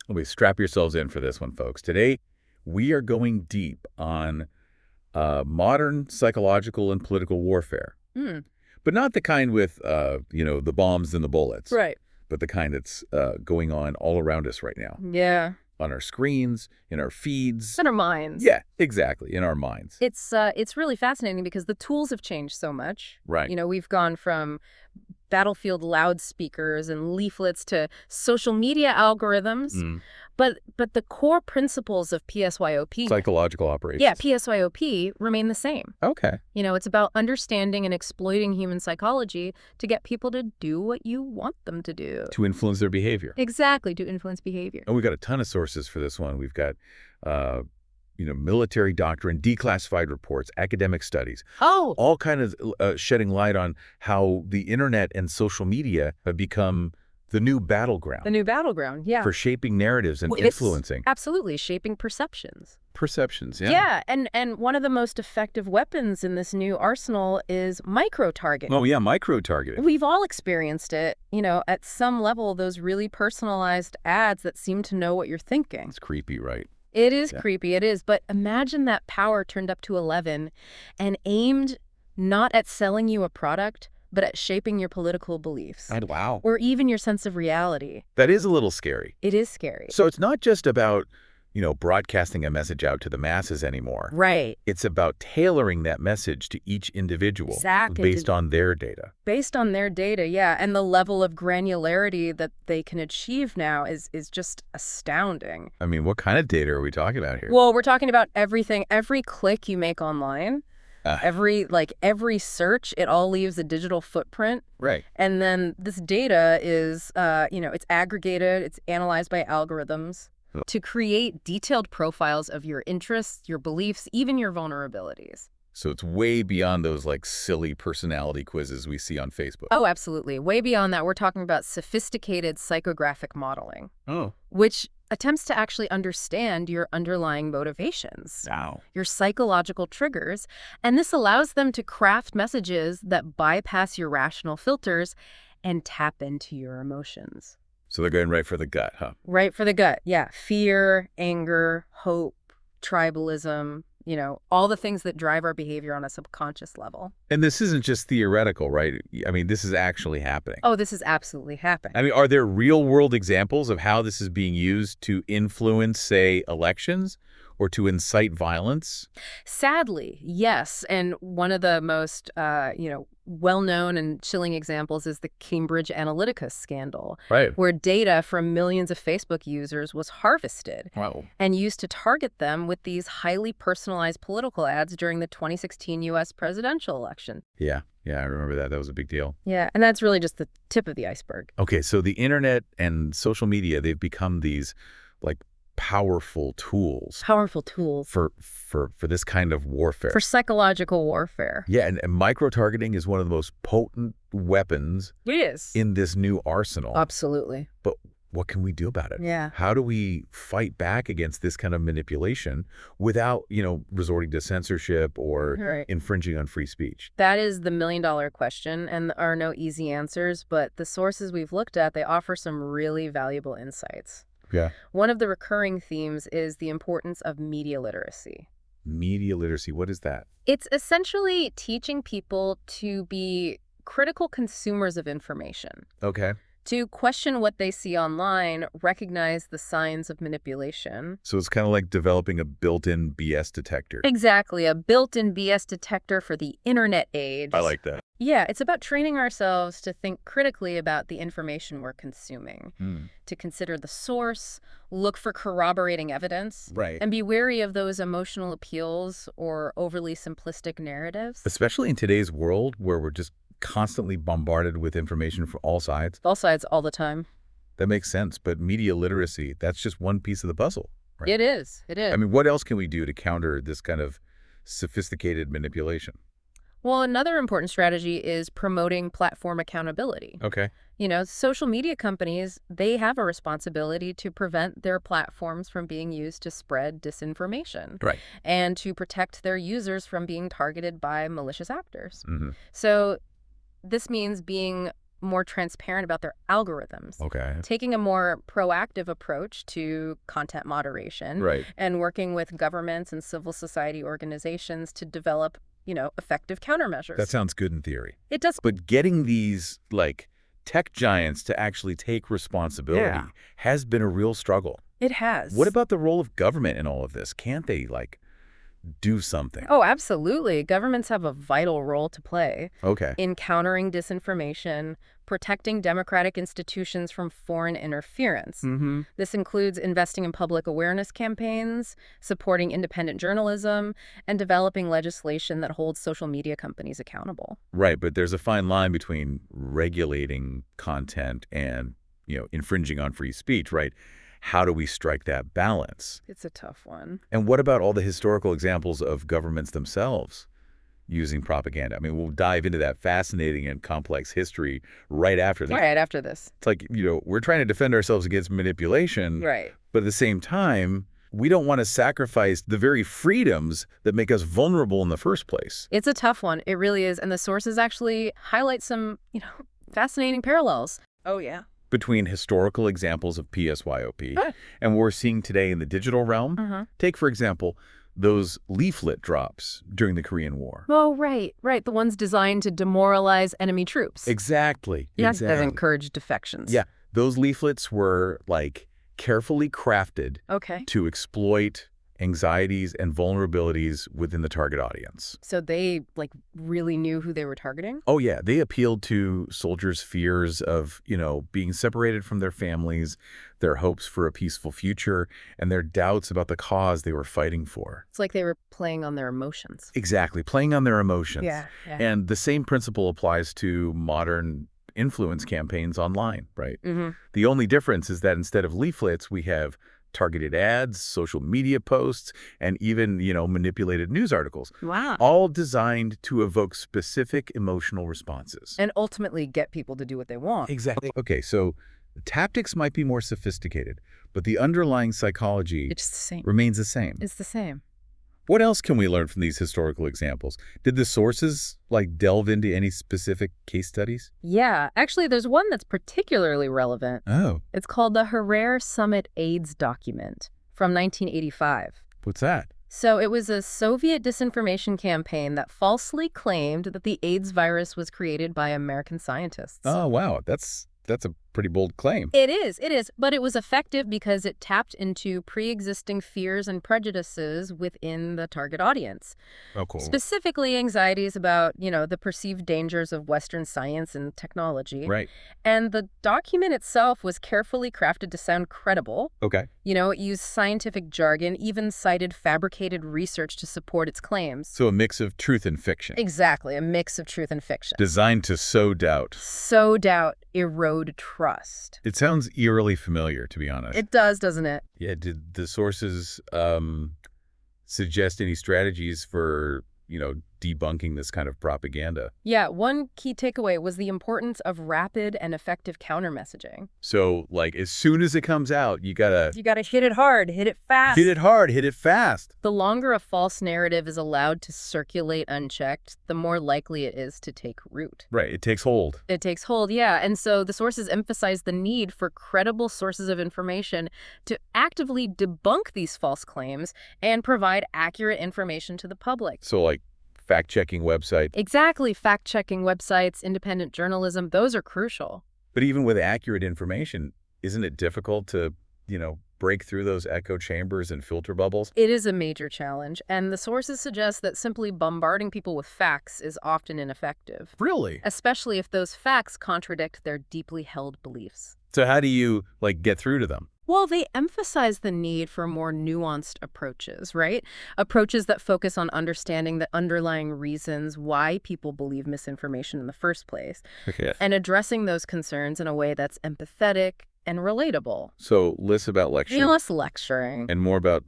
Well, strap yourselves in for this one, folks. Today, we are going deep on modern psychological and political warfare. Hmm. But not the kind with, the bombs and the bullets, Right. but the kind that's going on all around us right now. Yeah. On our screens, in our feeds. In our minds. Yeah, exactly, in our minds. It's really fascinating because the tools have changed so much. Right. We've gone from battlefield loudspeakers and leaflets to social media algorithms. Mm. But the core principles of PSYOP, Psychological operations. yeah, PSYOP remain the same. Okay. It's about understanding and exploiting human psychology to get people to do what you want them to do. To influence their behavior. Exactly, to influence behavior. And we've got a ton of sources for this one. We've got, military doctrine, declassified reports, academic studies. Oh! All kind of shedding light on how the internet and social media have become the new battleground. The new battleground, yeah. For shaping narratives and Well, influencing. Absolutely, shaping perceptions. Perceptions, yeah. Yeah, and one of the most effective weapons in this new arsenal is micro-targeting. Oh, yeah, micro-targeting. We've all experienced it, at some level, those really personalized ads that seem to know what you're thinking. It's creepy, right? It is creepy, it is. But imagine that power turned up to 11 and aimed not at selling you a product, but at shaping your political beliefs. Wow. Or even your sense of reality. That is a little scary. It is scary. So it's not just about, broadcasting a message out to the masses anymore. Right. It's about tailoring that message to each individual. Exactly. Based on their data. Based on their data, yeah. And the level of granularity that they can achieve now is just astounding. I mean, what kind of data are we talking about here? Well, we're talking about everything. Every click you make online, every search, it all leaves a digital footprint. Right. And then this data is, it's aggregated, it's analyzed by algorithms to create detailed profiles of your interests, your beliefs, even your vulnerabilities. So it's way beyond those silly personality quizzes we see on Facebook. Oh, absolutely. Way beyond that, we're talking about sophisticated psychographic modeling. Oh. Which attempts to actually understand your underlying motivations. Wow. Your psychological triggers. And this allows them to craft messages that bypass your rational filters and tap into your emotions. So they're going right for the gut, huh? Right for the gut, yeah. Fear, anger, hope, tribalism, all the things that drive our behavior on a subconscious level. And this isn't just theoretical, right? I mean, this is actually happening. Oh, this is absolutely happening. I mean, are there real-world examples of how this is being used to influence, say, elections or to incite violence? Sadly, yes. And one of the most, well-known and chilling examples is the Cambridge Analytica scandal, Right. where data from millions of Facebook users was harvested and used to target them with these highly personalized political ads during the 2016 U.S. presidential election. Yeah, I remember that. That was a big deal. Yeah, and that's really just the tip of the iceberg. Okay, so the internet and social media, they've become these, powerful tools. Powerful tools. For this kind of warfare. For psychological warfare. Yeah, and micro-targeting is one of the most potent weapons It is. in this new arsenal. Absolutely. But what can we do about it? Yeah. How do we fight back against this kind of manipulation without, resorting to censorship or infringing on free speech? That is the million-dollar question, and there are no easy answers, but the sources we've looked at, they offer some really valuable insights. Yeah. One of the recurring themes is the importance of media literacy. Media literacy, what is that? It's essentially teaching people to be critical consumers of information. Okay. To question what they see online, recognize the signs of manipulation. So it's kind of like developing a built-in BS detector. Exactly, a built-in BS detector for the internet age. I like that. Yeah, it's about training ourselves to think critically about the information we're consuming, to consider the source, look for corroborating evidence, and be wary of those emotional appeals or overly simplistic narratives. Especially in today's world where we're just constantly bombarded with information from all sides. All sides, all the time. That makes sense, but media literacy, that's just one piece of the puzzle, right? It is. I mean, what else can we do to counter this kind of sophisticated manipulation? Well, another important strategy is promoting platform accountability. Okay. Social media companies, they have a responsibility to prevent their platforms from being used to spread disinformation. Right. And to protect their users from being targeted by malicious actors. Mm-hmm. So this means being more transparent about their algorithms. Okay. Taking a more proactive approach to content moderation. Right. And working with governments and civil society organizations to develop, effective countermeasures. That sounds good in theory. It does. But getting these, tech giants to actually take responsibility has been a real struggle. It has. What about the role of government in all of this? Can't they, do something? Oh, absolutely. Governments have a vital role to play Okay. in countering disinformation, protecting democratic institutions from foreign interference. Mm-hmm. This includes investing in public awareness campaigns, supporting independent journalism, and developing legislation that holds social media companies accountable. Right, but there's a fine line between regulating content and, infringing on free speech, right? How do we strike that balance? It's a tough one. And what about all the historical examples of governments themselves using propaganda? I mean, we'll dive into that fascinating and complex history right after this. Right after this. It's like, we're trying to defend ourselves against manipulation. Right. But at the same time, we don't want to sacrifice the very freedoms that make us vulnerable in the first place. It's a tough one. It really is. And the sources actually highlight some, fascinating parallels. Oh, yeah. Between historical examples of PSYOP and what we're seeing today in the digital realm. Take, for example, those leaflet drops during the Korean War. Oh, right. The ones designed to demoralize enemy troops. Exactly. That encourage defections. Yeah. Those leaflets were, carefully crafted to exploit anxieties and vulnerabilities within the target audience. So they, really knew who they were targeting? Oh, yeah. They appealed to soldiers' fears of, being separated from their families, their hopes for a peaceful future, and their doubts about the cause they were fighting for. It's like they were playing on their emotions. Exactly. Playing on their emotions. Yeah. And the same principle applies to modern influence campaigns online, right? The only difference is that instead of leaflets, we have targeted ads, social media posts, and even, manipulated news articles. Wow. All designed to evoke specific emotional responses. And ultimately get people to do what they want. Exactly. Okay, so the tactics might be more sophisticated, but the underlying psychology It's the same. remains the same. It's the same. What else can we learn from these historical examples? Did the sources, delve into any specific case studies? Yeah. Actually, there's one that's particularly relevant. Oh. It's called the Harare Summit AIDS document from 1985. What's that? So it was a Soviet disinformation campaign that falsely claimed that the AIDS virus was created by American scientists. Oh, wow. That's a pretty bold claim. It is. But it was effective because it tapped into pre-existing fears and prejudices within the target audience. Oh, cool. Specifically, anxieties about, the perceived dangers of Western science and technology. Right. And the document itself was carefully crafted to sound credible. Okay. It used scientific jargon, even cited fabricated research to support its claims. So a mix of truth and fiction. Exactly, a mix of truth and fiction. Designed to sow doubt. Sow doubt, erode trust. It sounds eerily familiar, to be honest. It does, doesn't it? Yeah, did the sources suggest any strategies for, debunking this kind of propaganda? Yeah, one key takeaway was the importance of rapid and effective counter-messaging. So, as soon as it comes out, you gotta hit it hard, hit it fast. hit it hard, hit it fast. The longer a false narrative is allowed to circulate unchecked, the more likely it is to take root. Right, it takes hold. It takes hold, yeah. And so the sources emphasize the need for credible sources of information to actively debunk these false claims and provide accurate information to the public. So, fact-checking website. Exactly. Fact-checking websites, independent journalism, those are crucial. But even with accurate information, isn't it difficult to, break through those echo chambers and filter bubbles? It is a major challenge, and the sources suggest that simply bombarding people with facts is often ineffective. Really? Especially if those facts contradict their deeply held beliefs. So how do you, get through to them? Well, they emphasize the need for more nuanced approaches, right? Approaches that focus on understanding the underlying reasons why people believe misinformation in the first place. Okay. And addressing those concerns in a way that's empathetic and relatable. So less about lecturing. Less lecturing. And more about,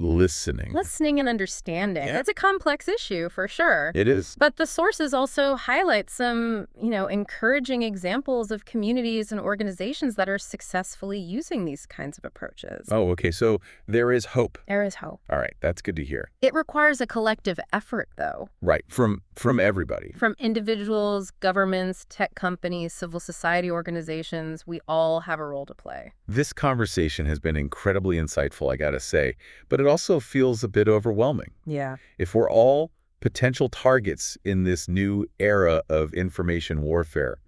Listening. Listening and understanding. Yeah. It's a complex issue, for sure. It is. But the sources also highlight some, encouraging examples of communities and organizations that are successfully using these kinds of approaches. Oh, okay. So there is hope. There is hope. All right. That's good to hear. It requires a collective effort, though. Right. From everybody. From individuals, governments, tech companies, civil society organizations, we all have a role to play. This conversation has been incredibly insightful, I gotta say, but it also feels a bit overwhelming. Yeah. If we're all potential targets in this new era of information warfare,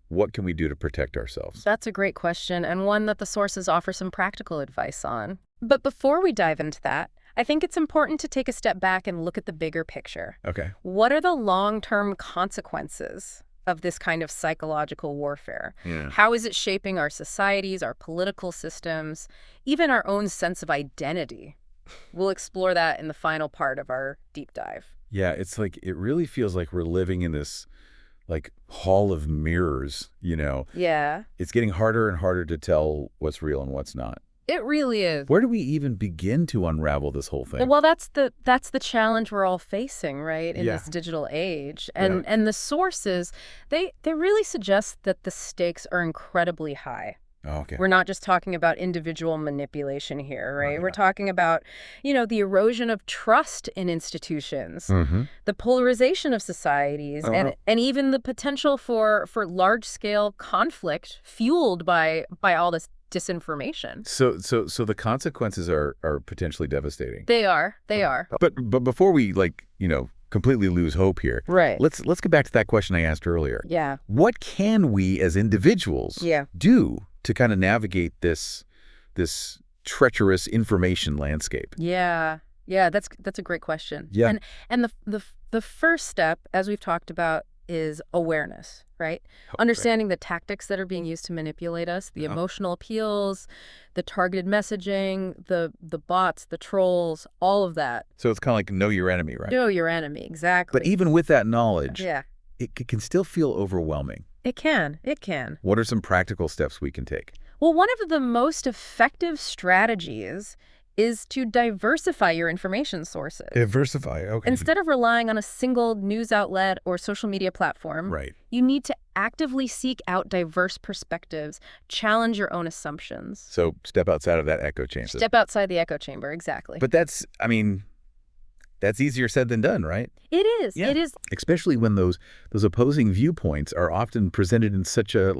what can we do to protect ourselves? That's a great question, and one that the sources offer some practical advice on. But before we dive into that, I think it's important to take a step back and look at the bigger picture. Okay. What are the long-term consequences of this kind of psychological warfare? Yeah. How is it shaping our societies, our political systems, even our own sense of identity? We'll explore that in the final part of our deep dive. Yeah, it's like, it really feels like we're living in this, like, hall of mirrors, Yeah, It's getting harder and harder to tell what's real and what's not. it really is. Where do we even begin to unravel this whole thing? Well, that's the challenge we're all facing, right, in Yeah. this digital age. Yeah. And the sources, they really suggest that the stakes are incredibly high. Oh, okay. We're not just talking about individual manipulation here, right? Right. We're talking about, the erosion of trust in institutions, Mm-hmm. the polarization of societies, and even the potential for large-scale conflict fueled by all this disinformation. So the consequences are potentially devastating. They are. They are. But before we completely lose hope here, Right. let's get back to that question I asked earlier. Yeah. What can we as individuals do to kind of navigate this treacherous information landscape? Yeah. Yeah, that's a great question. Yeah. And the first step, as we've talked about, is awareness, right? Oh, Understanding the tactics that are being used to manipulate us, the emotional appeals, the targeted messaging, the bots, the trolls, all of that. So it's kind of like know your enemy, right? Know your enemy, exactly. But even with that knowledge, Yeah, it can still feel overwhelming. it can. It can. What are some practical steps we can take? Well, one of the most effective strategies is to diversify your information sources. Diversify, okay. Instead of relying on a single news outlet or social media platform, Right. you need to actively seek out diverse perspectives, challenge your own assumptions. So step outside of that echo chamber. Step outside the echo chamber, exactly. But that's easier said than done, right? It is. Yeah. It is. Especially when those opposing viewpoints are often presented in such a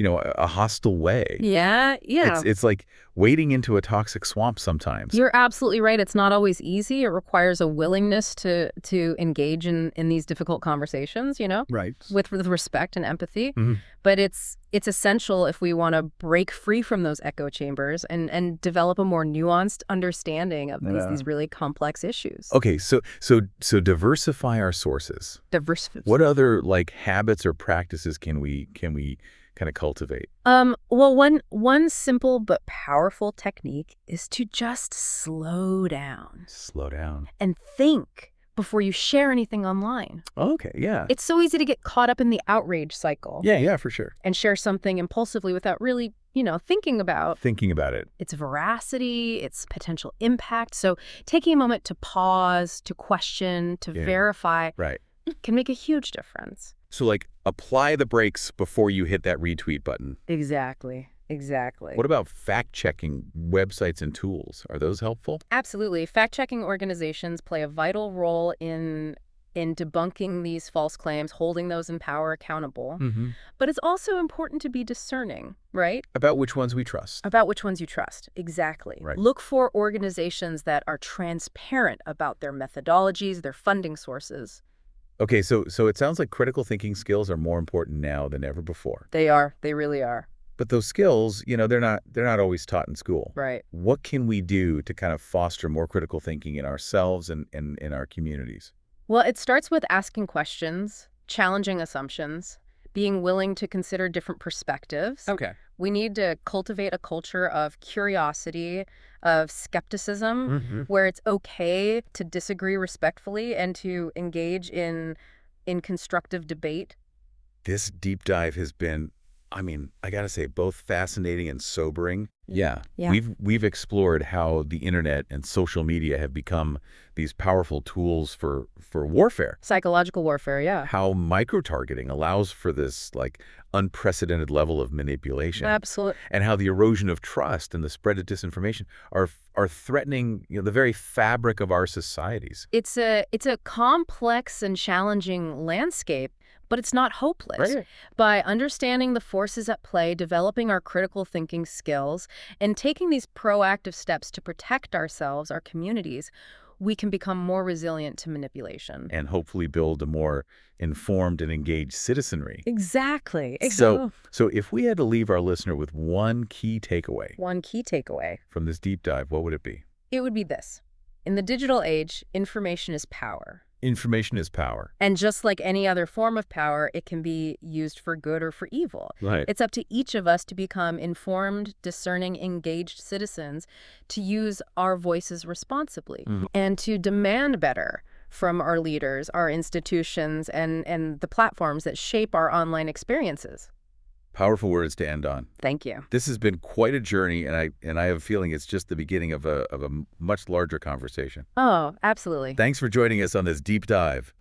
a hostile way. Yeah. It's like wading into a toxic swamp sometimes. You're absolutely right. It's not always easy. It requires a willingness to engage in these difficult conversations, Right. with respect and empathy. Mhm. But it's essential if we want to break free from those echo chambers and develop a more nuanced understanding of these really complex issues. Okay, so diversify our sources. Diversify. What other habits or practices can we kind of cultivate? Well, one simple but powerful technique is to just slow down Slow down. and think before you share anything online. Okay, yeah. It's so easy to get caught up in the outrage cycle Yeah, for sure. and share something impulsively without really, thinking about Thinking about it. its veracity, its potential impact. So taking a moment to pause, to question, to verify Right. can make a huge difference. So apply the brakes before you hit that retweet button. Exactly. What about fact-checking websites and tools? Are those helpful? Absolutely. Fact-checking organizations play a vital role in debunking these false claims, holding those in power accountable. Mm-hmm. But it's also important to be discerning, right? About which ones we trust. About which ones you trust. Exactly. Right. Look for organizations that are transparent about their methodologies, their funding sources. Okay, so it sounds like critical thinking skills are more important now than ever before. They are. They really are. But those skills, they're not always taught in school. Right. What can we do to kind of foster more critical thinking in ourselves and in our communities? Well, it starts with asking questions, challenging assumptions, being willing to consider different perspectives. Okay. We need to cultivate a culture of curiosity, of skepticism, where it's okay to disagree respectfully and to engage in constructive debate. This deep dive has been, I gotta say, both fascinating and sobering. Yeah. Yeah. We've explored how the internet and social media have become these powerful tools for warfare. Psychological warfare, yeah. How microtargeting allows for this like unprecedented level of manipulation. Absolutely. And how the erosion of trust and the spread of disinformation are threatening, the very fabric of our societies. It's a complex and challenging landscape, but it's not hopeless. Right. By understanding the forces at play, developing our critical thinking skills, and taking these proactive steps to protect ourselves, our communities, we can become more resilient to manipulation. And hopefully build a more informed and engaged citizenry. Exactly. So if we had to leave our listener with one key takeaway One key takeaway. from this deep dive, what would it be? It would be this. In the digital age, information is power. Information is power. And just like any other form of power, it can be used for good or for evil. Right. It's up to each of us to become informed, discerning, engaged citizens, to use our voices responsibly, and to demand better from our leaders, our institutions, and the platforms that shape our online experiences. Powerful words to end on. Thank you. This has been quite a journey, and I have a feeling it's just the beginning of a much larger conversation. Oh, absolutely. Thanks for joining us on this deep dive.